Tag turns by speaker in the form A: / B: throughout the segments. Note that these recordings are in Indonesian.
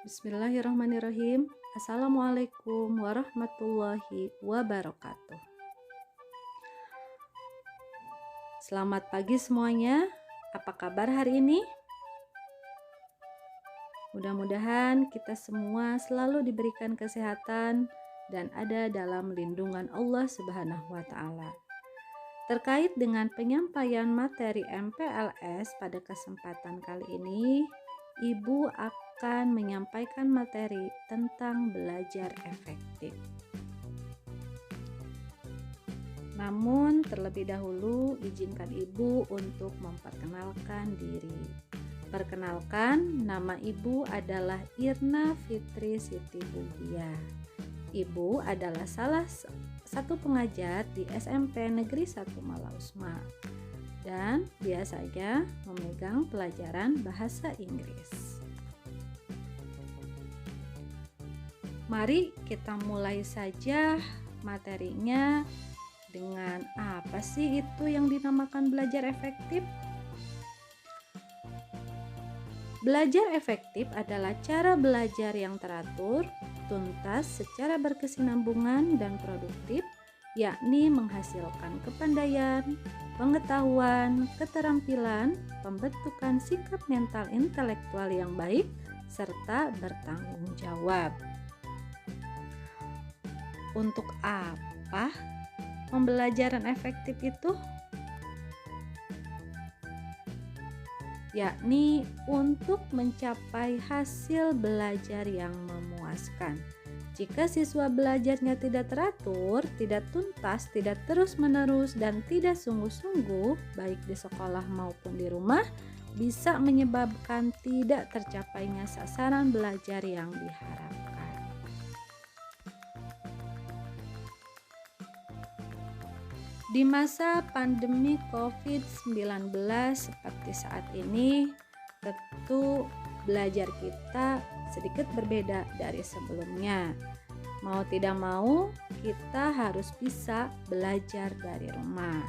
A: Bismillahirrahmanirrahim. Assalamualaikum warahmatullahi wabarakatuh. Selamat pagi semuanya. Apa kabar hari ini? Mudah-mudahan kita semua selalu diberikan kesehatan dan ada dalam lindungan Allah Subhanahu wa taala. Terkait dengan penyampaian materi MPLS pada kesempatan kali ini, Ibu akan menyampaikan materi tentang belajar efektif. Namun terlebih dahulu izinkan Ibu untuk memperkenalkan diri. Perkenalkan, nama Ibu adalah Irna Fitri Siti Bugia. Ibu adalah salah satu pengajar di SMP Negeri 1 Malausma dan biasanya memegang pelajaran bahasa Inggris. Mari kita mulai saja materinya dengan apa sih itu yang dinamakan belajar efektif? Belajar efektif adalah cara belajar yang teratur, tuntas, secara berkesinambungan dan produktif, yakni menghasilkan kepandaian, pengetahuan, keterampilan, pembentukan sikap mental intelektual yang baik, serta bertanggung jawab. Untuk apa pembelajaran efektif itu? Yakni untuk mencapai hasil belajar yang memuaskan. Jika siswa belajarnya tidak teratur, tidak tuntas, tidak terus-menerus, dan tidak sungguh-sungguh, baik di sekolah maupun di rumah, bisa menyebabkan tidak tercapainya sasaran belajar yang diharapkan. Di masa pandemi COVID-19 seperti saat ini, tentu belajar kita sedikit berbeda dari sebelumnya. Mau tidak mau, kita harus bisa belajar dari rumah.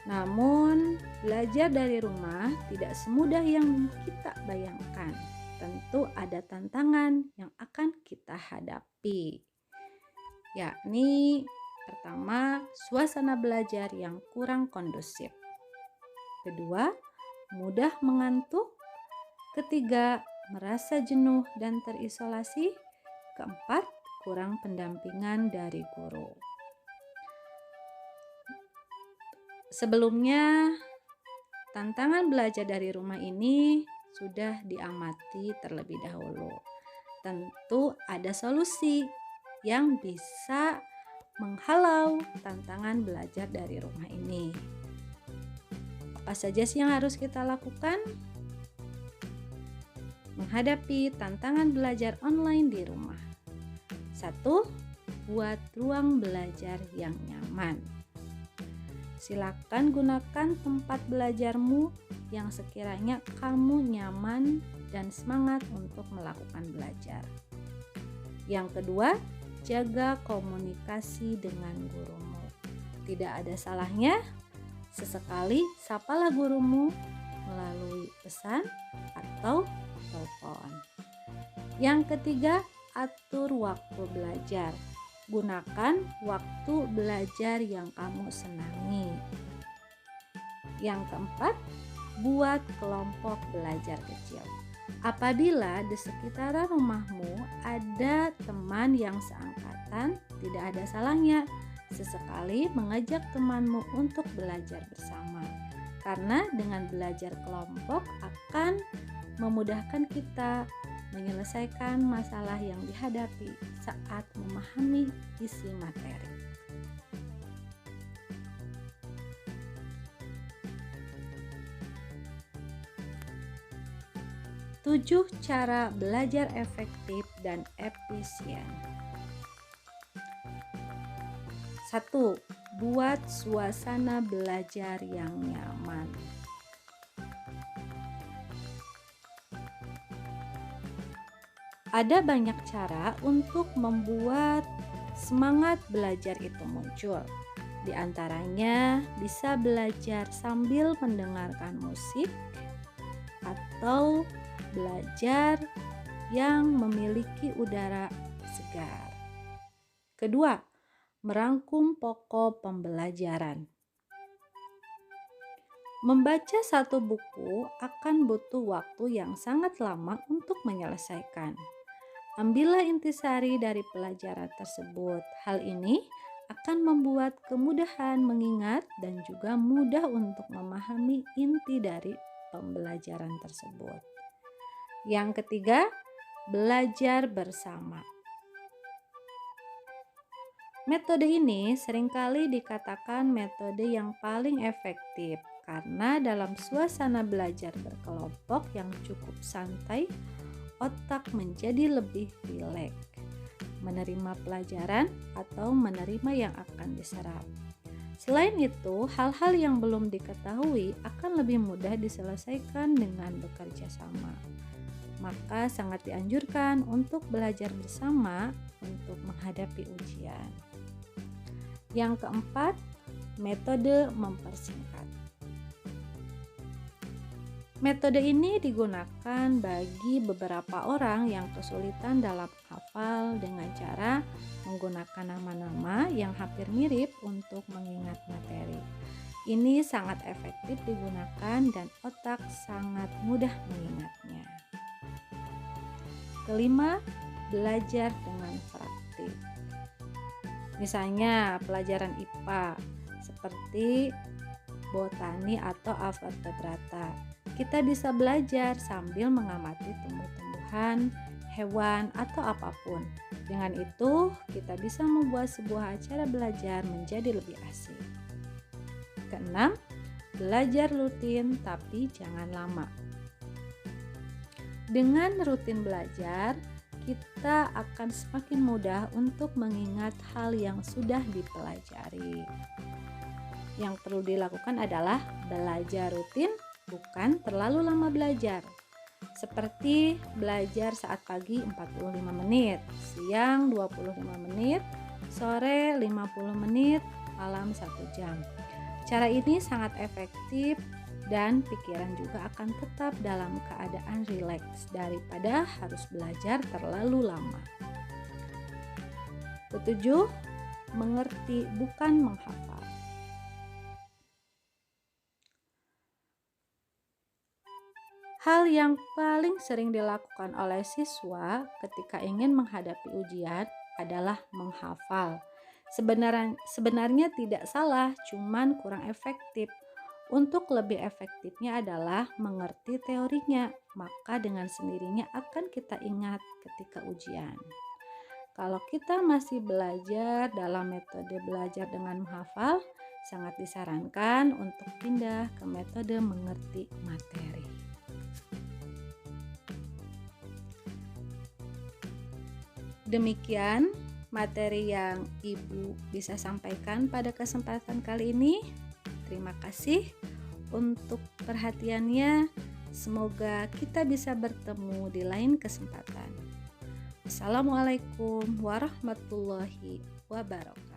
A: Namun, belajar dari rumah tidak semudah yang kita bayangkan. Tentu ada tantangan yang akan kita hadapi, yakni pertama, suasana belajar yang kurang kondusif. Kedua, mudah mengantuk. Ketiga, merasa jenuh dan terisolasi. Keempat, kurang pendampingan dari guru. Sebelumnya, tantangan belajar dari rumah ini sudah diamati terlebih dahulu. Tentu ada solusi yang bisa menghalau tantangan belajar dari rumah ini. Apa saja sih yang harus kita lakukan menghadapi tantangan belajar online di rumah? 1. Buat ruang belajar yang nyaman. Silakan gunakan tempat belajarmu yang sekiranya kamu nyaman dan semangat untuk melakukan belajar. Yang kedua, jaga komunikasi dengan gurumu. Tidak ada salahnya sesekali sapalah gurumu melalui pesan atau telepon. Yang ketiga, atur waktu belajar. Gunakan waktu belajar yang kamu senangi. Yang keempat, buat kelompok belajar kecil. Apabila di sekitaran rumahmu ada teman yang seangkatan, tidak ada salahnya sesekali mengajak temanmu untuk belajar bersama. Karena dengan belajar kelompok akan memudahkan kita menyelesaikan masalah yang dihadapi saat memahami isi materi. 7 cara belajar efektif dan efisien. 1. Buat suasana belajar yang nyaman. Ada banyak cara untuk membuat semangat belajar itu muncul. Di antaranya bisa belajar sambil mendengarkan musik atau belajar yang memiliki udara segar. Kedua, merangkum pokok pembelajaran. Membaca satu buku akan butuh waktu yang sangat lama untuk menyelesaikan. Ambillah intisari dari pelajaran tersebut. Hal ini akan membuat kemudahan mengingat dan juga mudah untuk memahami inti dari pembelajaran tersebut. Yang ketiga, belajar bersama. Metode ini seringkali dikatakan metode yang paling efektif karena dalam suasana belajar berkelompok yang cukup santai, otak menjadi lebih rileks, menerima pelajaran atau menerima yang akan diserap. Selain itu, hal-hal yang belum diketahui akan lebih mudah diselesaikan dengan bekerja sama. Maka sangat dianjurkan untuk belajar bersama untuk menghadapi ujian. Yang keempat, metode mempersingkat. Metode ini digunakan bagi beberapa orang yang kesulitan dalam hafal dengan cara menggunakan nama-nama yang hampir mirip untuk mengingat materi. Ini sangat efektif digunakan dan otak sangat mudah mengingatnya. Kelima, belajar dengan praktik. Misalnya pelajaran IPA seperti botani atau vertebrata. Kita bisa belajar sambil mengamati tumbuh-tumbuhan, hewan, atau apapun. Dengan itu, kita bisa membuat sebuah acara belajar menjadi lebih asik. Keenam, belajar rutin tapi jangan lama. Dengan rutin belajar, kita akan semakin mudah untuk mengingat hal yang sudah dipelajari. Yang perlu dilakukan adalah belajar rutin, bukan terlalu lama belajar. Seperti belajar saat pagi 45 menit, siang 25 menit, sore 50 menit, malam 1 jam. Cara ini sangat efektif dan pikiran juga akan tetap dalam keadaan rileks daripada harus belajar terlalu lama. Ketujuh, mengerti bukan menghafal. Hal yang paling sering dilakukan oleh siswa ketika ingin menghadapi ujian adalah menghafal. Sebenarnya tidak salah, cuman kurang efektif. Untuk lebih efektifnya adalah mengerti teorinya, maka dengan sendirinya akan kita ingat ketika ujian. Kalau kita masih belajar dalam metode belajar dengan menghafal, sangat disarankan untuk pindah ke metode mengerti materi. Demikian materi yang Ibu bisa sampaikan pada kesempatan kali ini. Terima kasih untuk perhatiannya. Semoga kita bisa bertemu di lain kesempatan. Assalamualaikum warahmatullahi wabarakatuh.